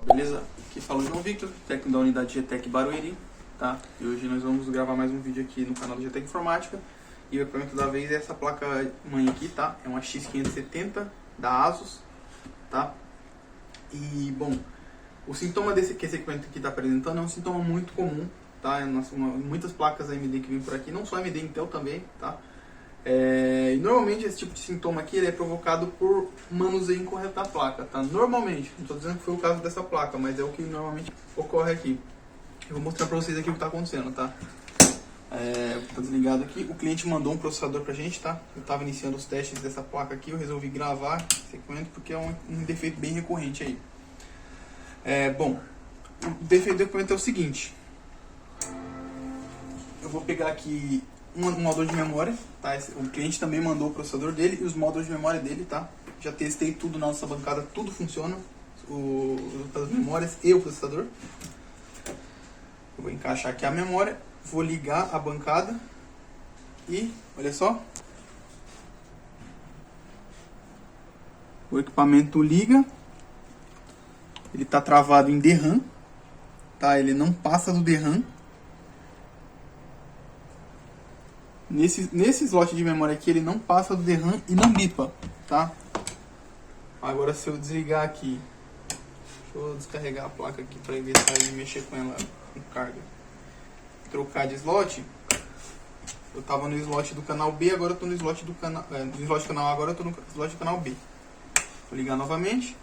Beleza? Aqui fala o João Victor, técnico da unidade GTEC Barueri, tá? E hoje nós vamos gravar mais um vídeo aqui no canal do GTEC Informática. E o equipamento da vez é essa placa mãe aqui, tá? É uma X570 da ASUS, tá? E, bom, o sintoma que esse equipamento aqui está apresentando é um sintoma muito comum, tá? Muitas placas AMD que vêm por aqui, não só AMD, Intel também, tá? E normalmente esse tipo de sintoma aqui ele é provocado por manuseio incorreto da placa, tá? Normalmente, não estou dizendo que foi o caso dessa placa, mas é o que normalmente ocorre aqui. Eu vou mostrar para vocês aqui o que está acontecendo, tá? Tá desligado aqui. O cliente mandou um processador pra gente, tá? Eu estava iniciando os testes dessa placa aqui, eu resolvi gravar esse equipamento porque é um defeito bem recorrente aí. Bom, o defeito do equipamento é o seguinte. Eu vou pegar aqui um módulo de memória, tá? O cliente também mandou o processador dele e os módulos de memória dele, tá? Já testei tudo na nossa bancada, tudo funciona, as memórias e o processador. Eu vou encaixar aqui a memória, vou ligar a bancada e, olha só, o equipamento liga, ele está travado em DRAM, tá? Ele não passa do DRAM. Nesse slot de memória aqui ele não passa do DRAM e não bipa, tá? Agora se eu desligar aqui, deixa eu descarregar a placa aqui para evitar de mexer com ela com carga. Trocar de slot, eu estava no slot do canal B, agora eu estou no slot do canal, no slot do canal A, agora eu estou no slot do canal B. Vou ligar novamente.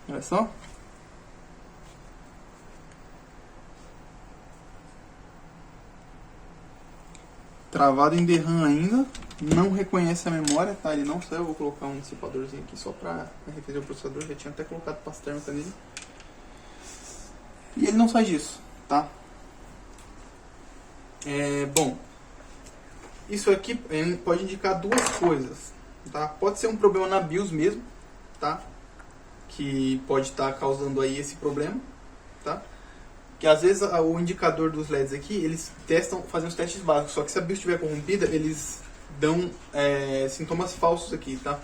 Olha só. Travado em DRAM ainda, não reconhece a memória, tá? Ele não saiu, eu vou colocar um dissipadorzinho aqui só para refazer o processador, já tinha até colocado pasta térmica nele. E ele não sai disso, tá? Bom, isso aqui pode indicar duas coisas, tá? Pode ser um problema na BIOS mesmo, tá? Que pode estar causando aí esse problema, tá? Que às vezes o indicador dos LEDs aqui, eles fazem os testes básicos, só que se a BIOS estiver corrompida, eles dão sintomas falsos aqui, tá?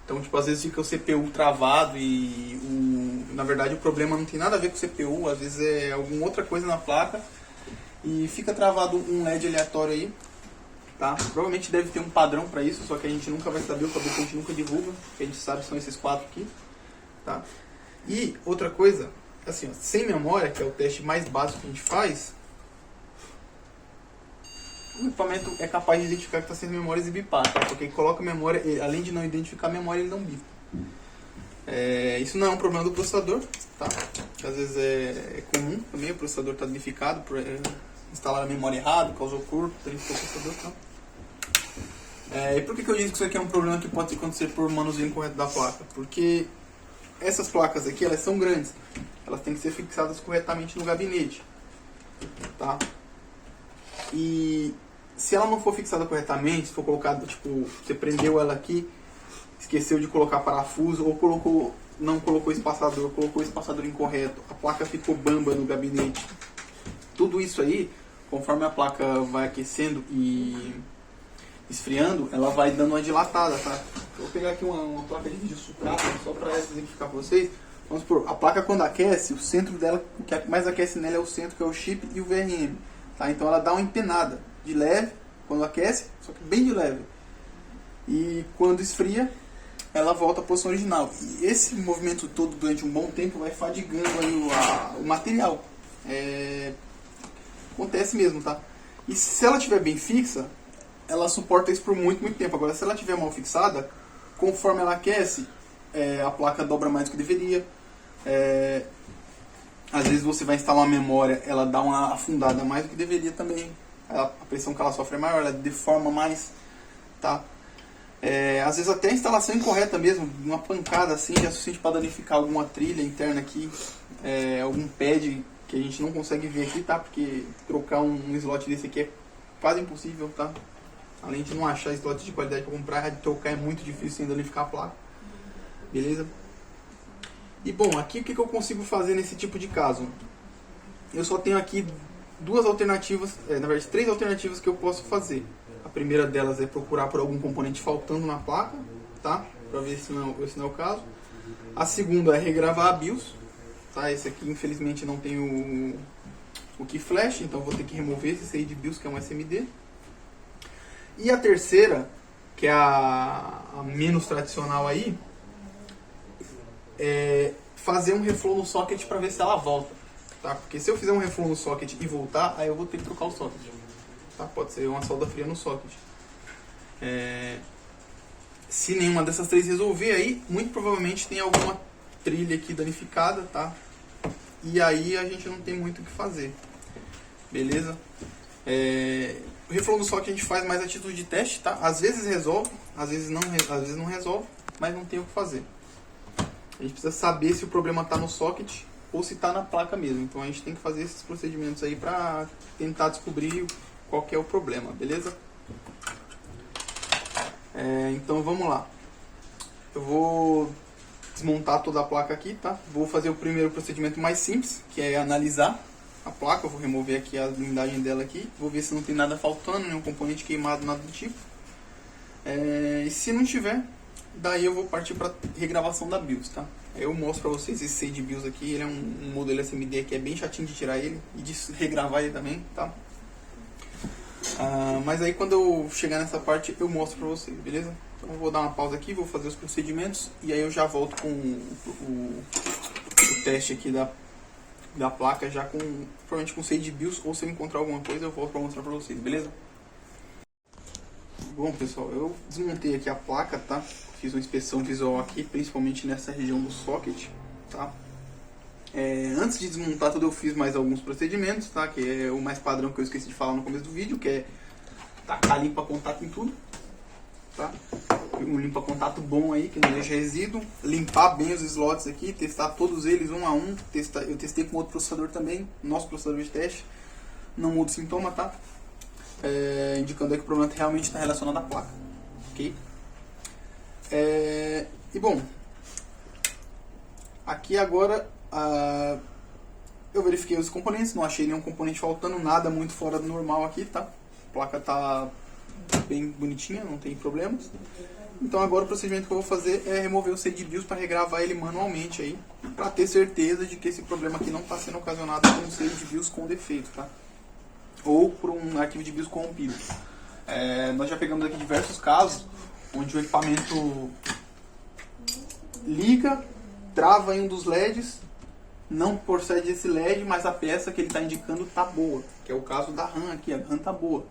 Então, tipo, às vezes fica o CPU travado e na verdade o problema não tem nada a ver com o CPU, às vezes é alguma outra coisa na placa e fica travado um LED aleatório aí, tá? Provavelmente deve ter um padrão para isso, só que a gente nunca vai saber, o fabricante nunca divulga, o que a gente sabe são esses quatro aqui, tá? E outra coisa, assim, ó, sem memória, que é o teste mais básico que a gente faz, o equipamento é capaz de identificar que está sem memórias e bipar, tá? Porque coloca memória, além de não identificar a memória, ele não bipa. Isso não é um problema do processador, tá? Que às vezes é comum também, o processador está danificado por instalar a memória errada, causou curto, danificou o processador, tá? E por que eu disse que isso aqui é um problema que pode acontecer por manuseio incorreto da placa? Porque essas placas aqui, elas são grandes, elas têm que ser fixadas corretamente no gabinete, tá? E se ela não for fixada corretamente, se for colocada, tipo, você prendeu ela aqui, esqueceu de colocar parafuso, ou não colocou espaçador, colocou o espaçador incorreto, a placa ficou bamba no gabinete. Tudo isso aí, conforme a placa vai aquecendo e esfriando, ela vai dando uma dilatada, tá? Eu vou pegar aqui uma placa de vídeo sucata, só para exemplificar para vocês. Vamos supor, a placa quando aquece, o centro dela, o que mais aquece nela é o centro, que é o chip e o VRM. Tá? Então ela dá uma empenada de leve quando aquece, só que bem de leve. E quando esfria, ela volta à posição original. E esse movimento todo durante um bom tempo vai fadigando aí o material. Acontece mesmo, tá? E se ela estiver bem fixa, ela suporta isso por muito, muito tempo. Agora, se ela estiver mal fixada, conforme ela aquece, a placa dobra mais do que deveria. Às vezes você vai instalar uma memória, ela dá uma afundada mais do que deveria também. A pressão que ela sofre é maior, ela deforma mais, tá? Às vezes até a instalação incorreta mesmo, uma pancada assim, já é suficiente para danificar alguma trilha interna aqui, algum pad que a gente não consegue ver aqui, tá? Porque trocar um slot desse aqui é quase impossível, tá? Além de não achar slot de qualidade para comprar, trocar é muito difícil sem danificar a placa. Beleza? E bom, aqui o que eu consigo fazer nesse tipo de caso? Eu só tenho aqui duas alternativas, na verdade 3 alternativas que eu posso fazer. A primeira delas é procurar por algum componente faltando na placa, tá? Para ver se não é o caso. A segunda é regravar a BIOS, tá? Esse aqui infelizmente não tem o key flash, então vou ter que remover esse aí de BIOS, que é um SMD. E a terceira, que é a menos tradicional aí, é fazer um reflow no socket para ver se ela volta, tá? Porque se eu fizer um reflow no socket e voltar, aí eu vou ter que trocar o socket, tá? Pode ser uma solda fria no socket. Se nenhuma dessas três resolver, aí muito provavelmente tem alguma trilha aqui danificada, tá? E aí a gente não tem muito o que fazer, beleza? O reflow no socket a gente faz mais a título de teste, tá? Às vezes resolve, às vezes não resolve, mas não tem o que fazer. A gente precisa saber se o problema está no socket ou se está na placa mesmo. Então a gente tem que fazer esses procedimentos aí para tentar descobrir qual que é o problema, beleza? Então vamos lá. Eu vou desmontar toda a placa aqui, tá? Vou fazer o primeiro procedimento mais simples, que é analisar a placa. Eu vou remover aqui a blindagem dela aqui. Vou ver se não tem nada faltando, nenhum componente queimado, nada do tipo. E se não tiver, daí eu vou partir para regravação da BIOS, tá? Eu mostro para vocês esse SAID BIOS aqui. Ele é um modelo SMD que é bem chatinho de tirar ele e de regravar ele também, tá? Mas aí quando eu chegar nessa parte eu mostro pra vocês, beleza? Então eu vou dar uma pausa aqui, vou fazer os procedimentos e aí eu já volto com o teste aqui da placa, já provavelmente com SAID BIOS, ou se eu encontrar alguma coisa eu volto pra mostrar pra vocês, beleza? Bom pessoal, eu desmontei aqui a placa, tá? Fiz uma inspeção visual aqui, principalmente nessa região do socket, tá? Antes de desmontar tudo eu fiz mais alguns procedimentos, tá? Que é o mais padrão que eu esqueci de falar no começo do vídeo, que é tacar limpa-contato em tudo, tá? Um limpa-contato bom aí, que não deixa resíduo. Limpar bem os slots aqui, testar todos eles um a um. Eu testei com outro processador também, nosso processador de teste. Não muda o sintoma, tá? Indicando aí que o problema realmente está relacionado à placa, ok? E bom, aqui agora eu verifiquei os componentes, não achei nenhum componente faltando, nada muito fora do normal aqui, tá? A placa tá bem bonitinha, não tem problemas. Então agora o procedimento que eu vou fazer é remover o SAID BIOS para regravar ele manualmente aí, para ter certeza de que esse problema aqui não está sendo ocasionado por um SAID BIOS com defeito, tá? Ou por um arquivo de BIOS corrompido. Nós já pegamos aqui diversos casos onde o equipamento liga, trava em um dos LEDs, não procede esse LED, mas a peça que ele está indicando tá boa, que é o caso da RAM aqui, a RAM tá boa,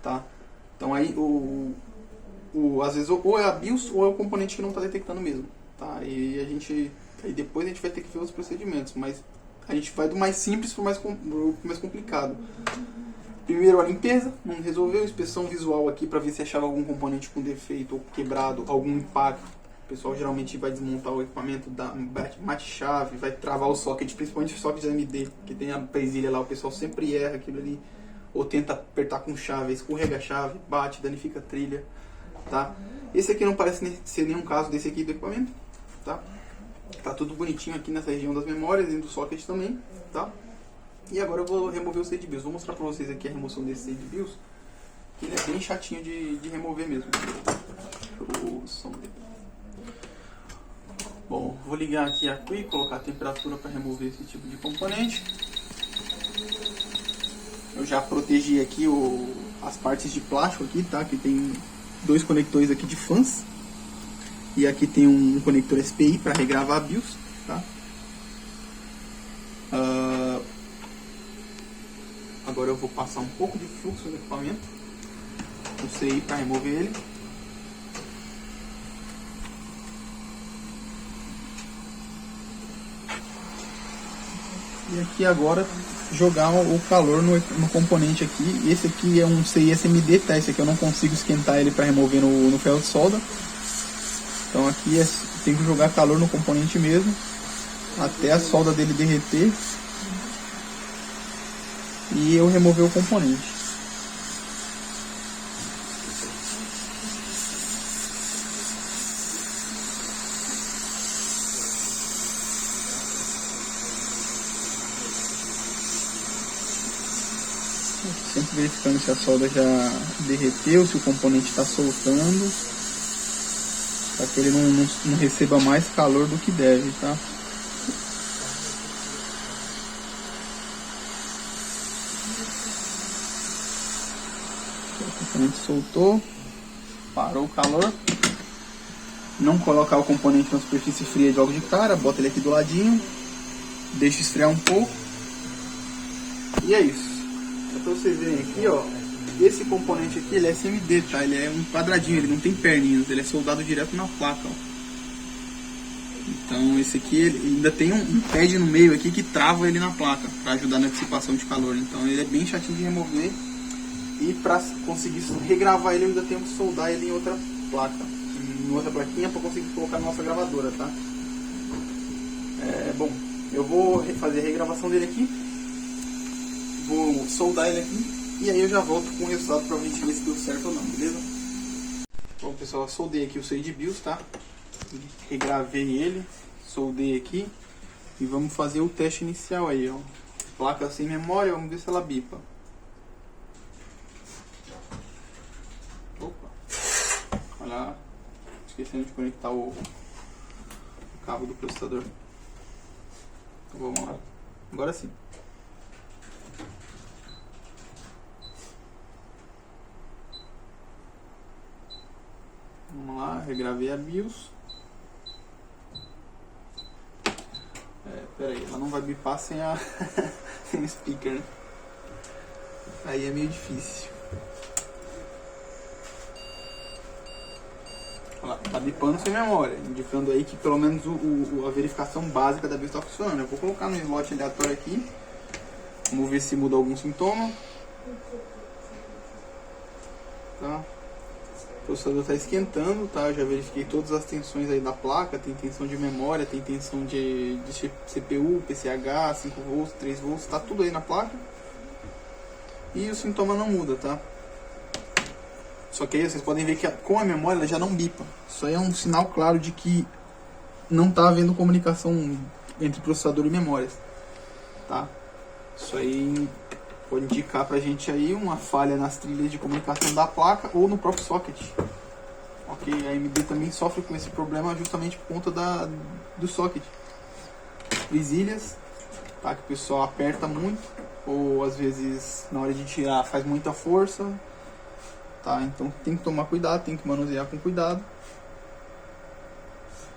tá? Então aí às vezes ou é a BIOS ou é o componente que não está detectando mesmo, tá? E aí depois a gente vai ter que ver os procedimentos, mas a gente vai do mais simples para o mais complicado. Primeiro a limpeza, não resolveu, inspeção visual aqui para ver se achava algum componente com defeito ou quebrado, algum impacto. O pessoal geralmente vai desmontar o equipamento, mate chave, vai travar o socket, principalmente o socket AMD, que tem a presilha lá, o pessoal sempre erra aquilo ali, ou tenta apertar com chave, escorrega a chave, bate, danifica a trilha, tá? Esse aqui não parece ser nenhum caso desse aqui do equipamento, tá? Tá tudo bonitinho aqui nessa região das memórias e do socket também, tá? E agora eu vou remover o SAID BIOS. Vou mostrar pra vocês aqui a remoção desse SAID BIOS, que ele é bem chatinho de remover mesmo. O som dele. Bom, vou ligar aqui a Qi, colocar a temperatura para remover esse tipo de componente. Eu já protegi aqui as partes de plástico aqui, tá? Que tem dois conectores aqui de fãs. E aqui tem um conector SPI para regravar a BIOS, tá? Agora eu vou passar um pouco de fluxo no equipamento, no CI, para remover ele. E aqui agora jogar o calor no componente aqui. Esse aqui é um CI SMD, tá? Esse aqui eu não consigo esquentar ele para remover no ferro de solda. Então aqui tem que jogar calor no componente mesmo, até a solda dele derreter e eu remover o componente. Sempre verificando se a solda já derreteu, se o componente está soltando. para que ele não receba mais calor do que deve, tá? O componente soltou, parou o calor. Não colocar o componente na superfície fria de logo de cara, bota ele aqui do ladinho, deixa esfriar um pouco. E é isso. É pra vocês verem aqui, ó. Esse componente aqui, ele é SMD, tá? Ele é um quadradinho, ele não tem perninhas, ele é soldado direto na placa, ó. Então esse aqui, ele ainda tem um pad no meio aqui que trava ele na placa, para ajudar na dissipação de calor. Então ele é bem chatinho de remover. E para conseguir regravar ele, eu ainda tenho que soldar ele em outra placa, em outra plaquinha, para conseguir colocar na nossa gravadora, tá? Bom, eu vou fazer a regravação dele aqui, vou soldar ele aqui, e aí eu já volto com o resultado pra gente ver se deu certo ou não, beleza? Bom, pessoal, eu soldei aqui o Sage BIOS, tá? Regravei ele, soldei aqui, e vamos fazer o teste inicial aí, ó. Placa sem memória, vamos ver se ela bipa. Opa! Olha lá, esquecendo de conectar o cabo do processador. Então, vamos lá. Agora sim. Vamos lá, regravei a BIOS. Pera aí, ela não vai bipar sem a sem o speaker, né? Aí é meio difícil. Olha lá, tá bipando sem memória, indicando aí que pelo menos a verificação básica da BIOS está funcionando. Eu vou colocar no slot aleatório aqui. Vamos ver se muda algum sintoma. Tá? O processador está esquentando, tá? Eu já verifiquei todas as tensões aí da placa. Tem tensão de memória, tem tensão de CPU, PCH, 5 volts, 3 volts, tá tudo aí na placa. E o sintoma não muda, tá? Só que aí vocês podem ver que com a memória ela já não bipa. Isso aí é um sinal claro de que não está havendo comunicação entre processador e memórias, tá? Isso aí pode indicar pra gente aí uma falha nas trilhas de comunicação da placa ou no próprio socket. Ok, a AMD também sofre com esse problema justamente por conta do socket. Presilhas, tá? Que o pessoal aperta muito, ou às vezes na hora de tirar faz muita força. Tá, então tem que tomar cuidado, tem que manusear com cuidado.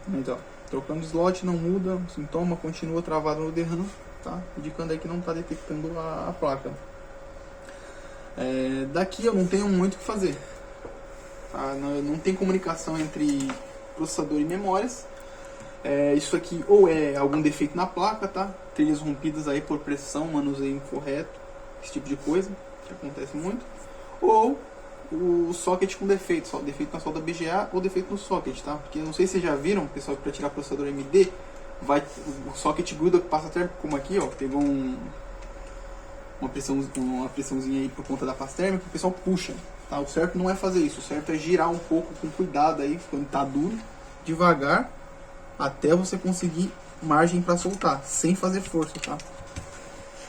Então, trocando slot não muda, o sintoma continua travado no DRAM, tá? Indicando aí que não está detectando a placa. Daqui eu não tenho muito o que fazer. Tá? Não tem comunicação entre processador e memórias. Isso aqui ou é algum defeito na placa, tá? Trilhas rompidas aí por pressão, manuseio incorreto, esse tipo de coisa, que acontece muito. Ou o socket com defeito na solda BGA ou defeito no socket, tá? Porque não sei se vocês já viram, pessoal, para tirar processador AMD, o socket gruda, passa até como aqui, ó, pegou uma pressãozinha aí por conta da pasta térmica, o pessoal puxa, tá? O certo não é fazer isso, o certo é girar um pouco com cuidado aí, quando tá duro, devagar, até você conseguir margem para soltar, sem fazer força, tá?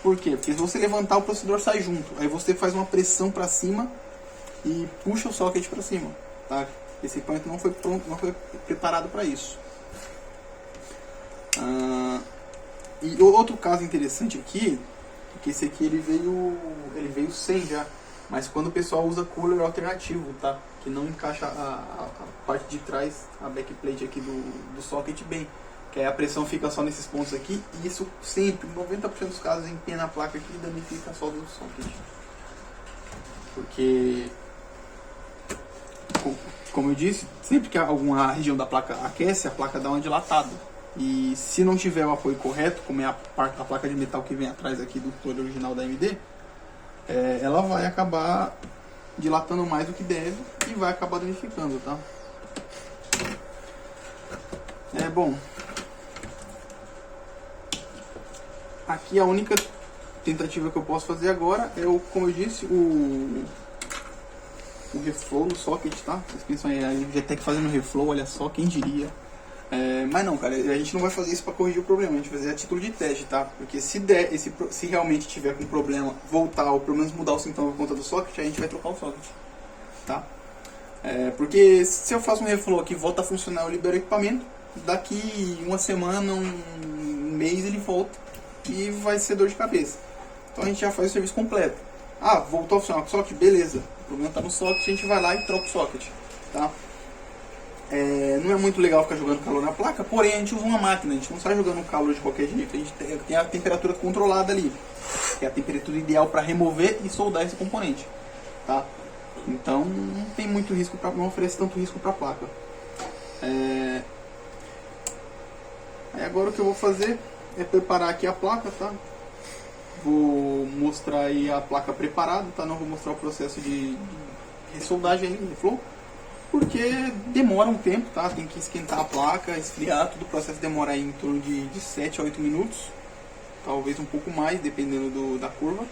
Por quê? Porque se você levantar, o processador sai junto, aí você faz uma pressão para cima e puxa o socket para cima, tá? Esse equipamento não foi pronto, não foi preparado para isso. E outro caso interessante aqui, que esse aqui ele veio sem já, mas quando o pessoal usa cooler alternativo, tá? Que não encaixa a parte de trás, a backplate aqui do socket bem, que aí a pressão fica só nesses pontos aqui, e isso sempre, 90% dos casos, empena a placa aqui e danifica a solda do socket. Porque, como eu disse, sempre que alguma região da placa aquece, a placa dá uma dilatada. E se não tiver o apoio correto, como é a placa de metal que vem atrás aqui do controle original da AMD, ela vai acabar dilatando mais do que deve e vai acabar danificando, tá? Bom, aqui a única tentativa que eu posso fazer agora é, como eu disse, o reflow no socket, tá? Vocês pensam aí, a GTEC fazendo reflow, olha só, quem diria. Mas não, cara, a gente não vai fazer isso para corrigir o problema, a gente vai fazer a título de teste, tá? Porque se realmente tiver com problema, voltar ou pelo menos mudar o sintoma por conta do socket, a gente vai trocar o socket, tá? Porque se eu faço um reflow aqui, volta a funcionar, eu libero o equipamento, daqui uma semana, um mês ele volta e vai ser dor de cabeça. Então a gente já faz o serviço completo. Ah, voltou a funcionar com o socket? Beleza. O problema está no socket, a gente vai lá e troca o socket. Tá? Não é muito legal ficar jogando calor na placa, porém a gente usa uma máquina, a gente não sai jogando calor de qualquer jeito. A gente tem a temperatura controlada ali, que é a temperatura ideal para remover e soldar esse componente. Tá? Então não tem muito risco, não oferece tanto risco para a placa. Aí agora o que eu vou fazer é preparar aqui a placa, tá? Vou mostrar aí a placa preparada, tá? Não vou mostrar o processo de ressoldagem ainda, reflow, porque demora um tempo, tá? Tem que esquentar a placa, esfriar, todo o processo demora aí em torno de 7 a 8 minutos, talvez um pouco mais, dependendo da curva.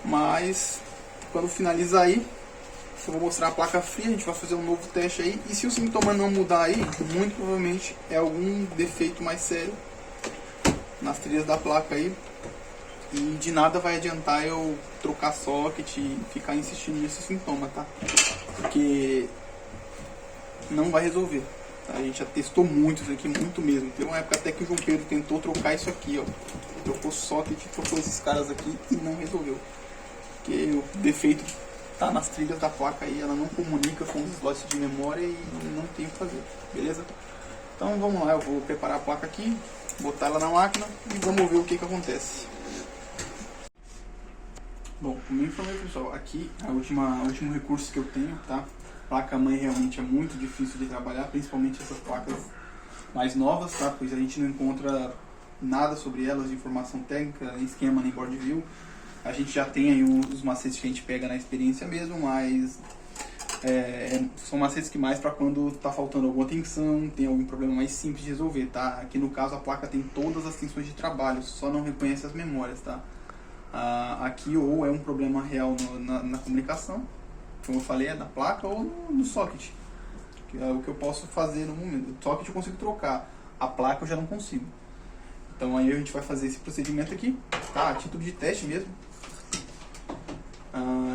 Mas quando finalizar aí, eu vou mostrar a placa fria, a gente vai fazer um novo teste aí, e se o sintoma não mudar aí, muito provavelmente é algum defeito mais sério nas trilhas da placa aí. E de nada vai adiantar eu trocar socket e ficar insistindo nesse sintoma, tá? Porque não vai resolver. Tá? A gente já testou muito isso aqui, muito mesmo. Teve uma época até que o João Pedro tentou trocar isso aqui, ó. Trocou socket, trocou esses caras aqui e não resolveu. Porque o defeito tá nas trilhas da placa aí, ela não comunica com os slots de memória e não tem o que fazer, beleza? Então vamos lá, eu vou preparar a placa aqui, botar ela na máquina e vamos ver o que acontece. Bom, como eu informei, pessoal, aqui é o último recurso que eu tenho, tá? Placa-mãe realmente é muito difícil de trabalhar, principalmente essas placas mais novas, tá? Pois a gente não encontra nada sobre elas de informação técnica, nem esquema, nem board view. A gente já tem aí os macetes que a gente pega na experiência mesmo, mas são macetes que mais para quando tá faltando alguma tensão, tem algum problema mais simples de resolver, tá? Aqui no caso a placa tem todas as tensões de trabalho, só não reconhece as memórias, tá? Aqui ou é um problema real na comunicação, como eu falei, é da placa, ou no socket, que é o que eu posso fazer no momento. O socket eu consigo trocar, a placa eu já não consigo. Então aí a gente vai fazer esse procedimento aqui, tá? A título de teste mesmo.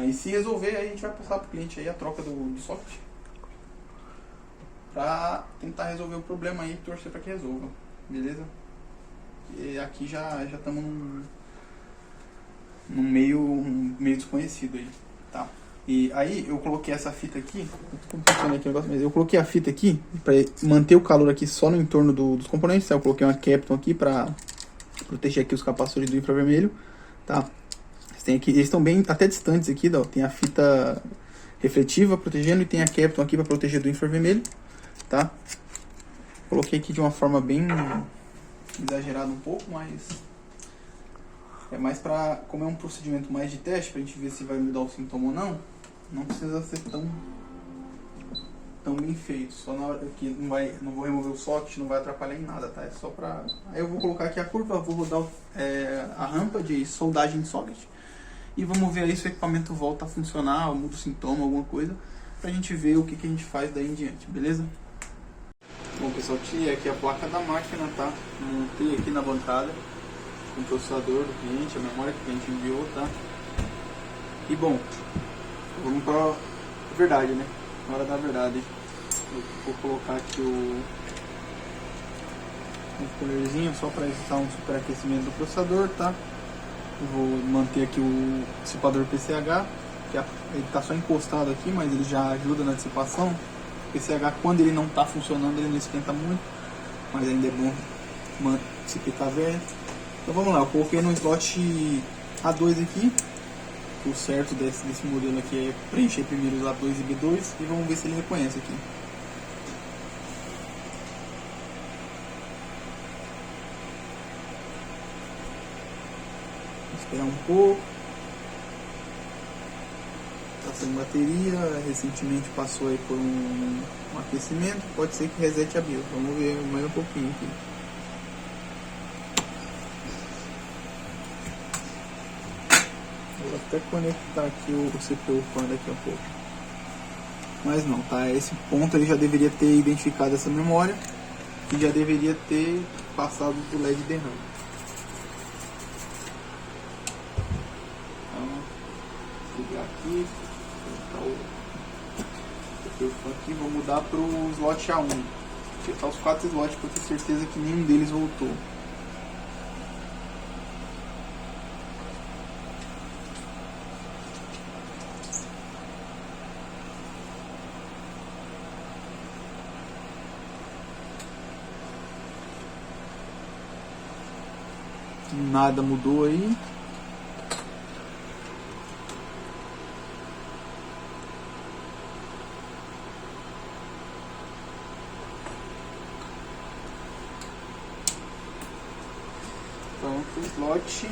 E se resolver, aí a gente vai passar para o cliente aí a troca do socket, para tentar resolver o problema aí e torcer para que resolva, beleza? E aqui já estamos num meio desconhecido aí, tá? E aí eu coloquei essa fita aqui, eu coloquei a fita aqui para manter o calor aqui só no entorno dos componentes, tá? Eu coloquei uma Kapton aqui para proteger aqui os capacitores do infravermelho, tá? Eles estão bem até distantes aqui, ó. Tem a fita refletiva protegendo e tem a Kapton aqui para proteger do infravermelho, tá? Coloquei aqui de uma forma bem exagerada um pouco, mas é mais para, como é um procedimento mais de teste, pra gente ver se vai mudar o sintoma ou não precisa ser tão bem feito. Só na hora que não vou remover o socket, não vai atrapalhar em nada, tá? É só pra... Aí eu vou colocar aqui a curva, vou rodar a rampa de soldagem de socket e vamos ver aí se o equipamento volta a funcionar, ou muda o sintoma, alguma coisa, pra gente ver o que a gente faz daí em diante, beleza? Bom, pessoal, tirei aqui a placa da máquina, tá? Montei aqui na bancada com o processador do cliente, a memória que o cliente enviou, tá? E bom, vamos para a verdade, né? Na hora da verdade, eu vou colocar aqui um coolerzinho só para evitar um superaquecimento do processador, tá? Eu vou manter aqui o dissipador PCH, que ele está só encostado aqui, mas ele já ajuda na dissipação. O PCH, quando ele não está funcionando, ele não esquenta muito, mas ainda é bom se ficar velho. Então vamos lá, eu coloquei no slot A2 aqui. O certo desse modelo aqui é preencher primeiro os A2 e B2 e vamos ver se ele reconhece aqui. Vou esperar um pouco. Está sem bateria, recentemente passou aí por um aquecimento, pode ser que resete a BIOS. Vamos ver mais um pouquinho aqui. Vou até conectar aqui o CPU daqui a pouco. Mas não, tá? Esse ponto ele já deveria ter identificado essa memória e já deveria ter passado do LED DRAM. Então, vou ligar aqui, colocar o Eu aqui vou mudar para o slot A1. Vou tirar os 4 slots para ter certeza que nenhum deles voltou. Nada mudou aí. Então, o slot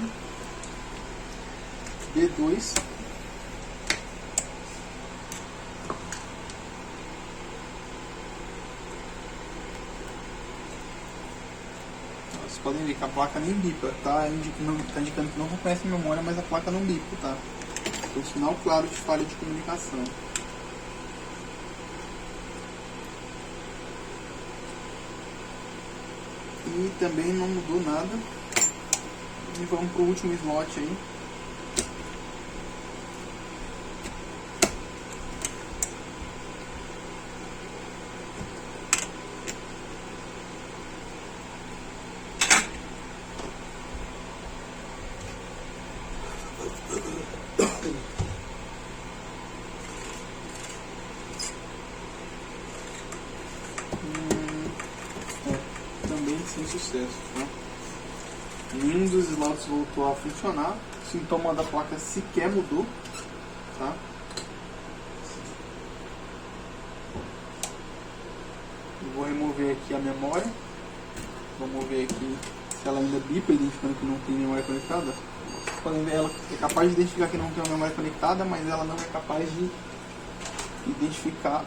D2. Vocês podem ver que a placa nem bipa, tá indicando que não reconhece a memória, mas a placa não bipa, tá? É um sinal claro de falha de comunicação. E também não mudou nada. E vamos para o último slot aí. Também sem sucesso, tá? Nenhum dos slots voltou a funcionar. O sintoma da placa sequer mudou, tá? Vou remover aqui a memória. Vamos ver aqui se ela ainda bipa, identificando que não tem memória conectada. Vocês podem ver, ela é capaz de identificar que não tem uma memória conectada, mas ela não é capaz de identificar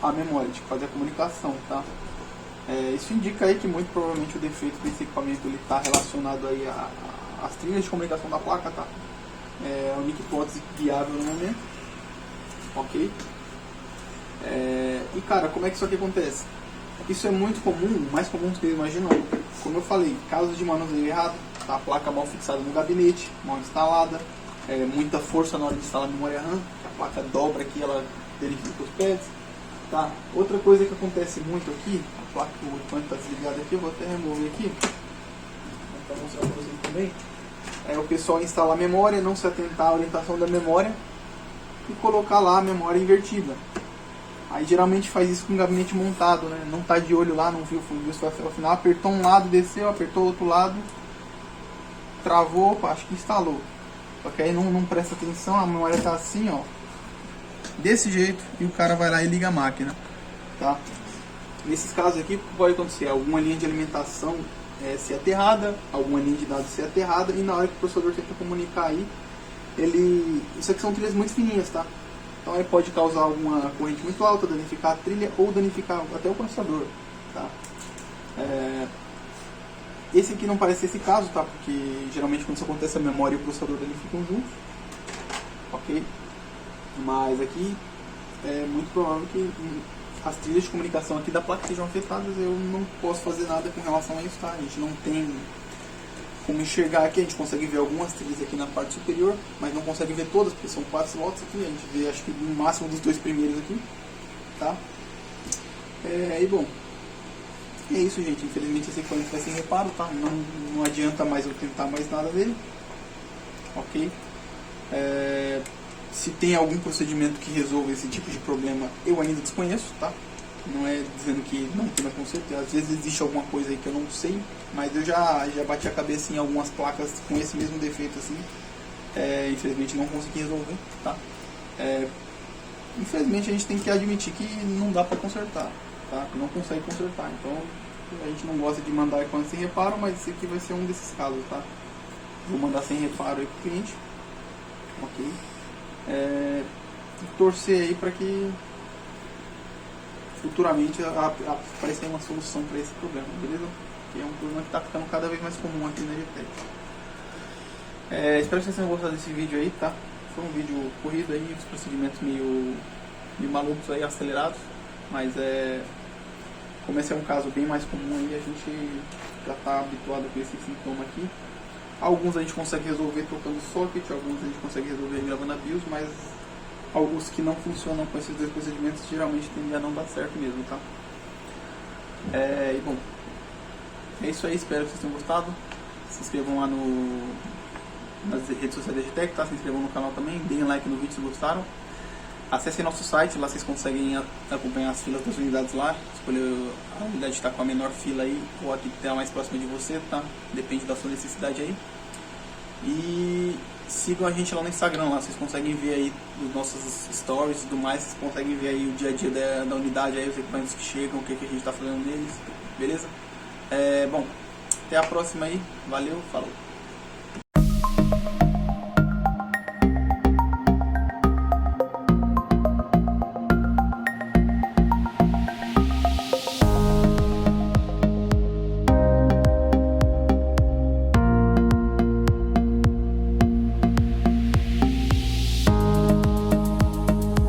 a memória, de fazer a comunicação, tá? Isso indica aí que muito provavelmente o defeito desse equipamento está relacionado aí às trilhas de comunicação da placa, tá? É a única hipótese viável no momento, ok? E cara, como é que isso aqui acontece? Isso é muito comum, mais comum do que vocês imaginam. Como eu falei, casos de manuseio errado, tá? A placa mal fixada no gabinete, mal instalada, muita força na hora de instalar a memória RAM, a placa dobra aqui, ela verifica os pads. Tá. Outra coisa que acontece muito aqui, a placa do equipamento está desligada aqui, eu vou até remover aqui, para mostrar para vocês também, é o pessoal instalar a memória, não se atentar à orientação da memória e colocar lá a memória invertida. Aí geralmente faz isso com o gabinete montado, né? Não está de olho lá, não viu isso ao final, apertou um lado, desceu, apertou o outro lado, travou, acho que instalou. Só que aí não presta atenção, a memória está assim, ó, desse jeito, e o cara vai lá e liga a máquina, tá? Nesses casos aqui, pode acontecer alguma linha de alimentação ser aterrada, alguma linha de dados ser aterrada, e na hora que o processador tenta comunicar aí, isso aqui são trilhas muito fininhas, tá? Então ele pode causar alguma corrente muito alta, danificar a trilha ou danificar até o processador, tá? Esse aqui não parece ser esse caso, tá? Porque geralmente quando isso acontece a memória e o processador danificam juntos, ok? Mas aqui é muito provável que as trilhas de comunicação aqui da placa sejam afetadas. Eu não posso fazer nada com relação a isso, tá? A gente não tem como enxergar aqui, a gente consegue ver algumas trilhas aqui na parte superior, mas não consegue ver todas, porque são 4 slots aqui, a gente vê acho que no máximo dos 2 primeiros aqui, tá? E bom, é isso, gente, infelizmente esse equipamento vai sem reparo, tá? Não adianta mais eu tentar mais nada dele, ok? Se tem algum procedimento que resolva esse tipo de problema, eu ainda desconheço, tá? Não é dizendo que não tem com certeza. Às vezes existe alguma coisa aí que eu não sei, mas eu já bati a cabeça em algumas placas com esse mesmo defeito assim. Infelizmente não consegui resolver, tá? Infelizmente a gente tem que admitir que não dá para consertar, tá? Não consegue consertar. Então a gente não gosta de mandar equipamento sem reparo, mas esse aqui vai ser um desses casos, tá? Vou mandar sem reparo aí pro cliente, ok? Torcer aí para que futuramente apareça uma solução para esse problema, beleza? Que é um problema que está ficando cada vez mais comum aqui na GTEC. Espero que vocês tenham gostado desse vídeo aí, tá? Foi um vídeo corrido aí, os procedimentos meio malucos aí, acelerados, mas como esse é um caso bem mais comum aí, a gente já está habituado com esse sintoma aqui. Alguns a gente consegue resolver trocando socket, alguns a gente consegue resolver gravando a BIOS, mas Os que não funcionam com esses dois procedimentos geralmente tendem a não dar certo mesmo, tá? E bom, é isso aí, espero que vocês tenham gostado. Se inscrevam lá nas redes sociais da Digitec, tá? Se inscrevam no canal também, deem like no vídeo se gostaram. Acessem nosso site, lá vocês conseguem acompanhar as filas das unidades lá, escolher a unidade que está com a menor fila aí, ou a que está mais próxima de você, tá? Depende da sua necessidade aí. E sigam a gente lá no Instagram, lá vocês conseguem ver aí os nossos stories e tudo mais, vocês conseguem ver aí o dia a dia da unidade, aí os equipamentos que chegam, o que a gente está fazendo neles, beleza? Bom, até a próxima aí, valeu, falou!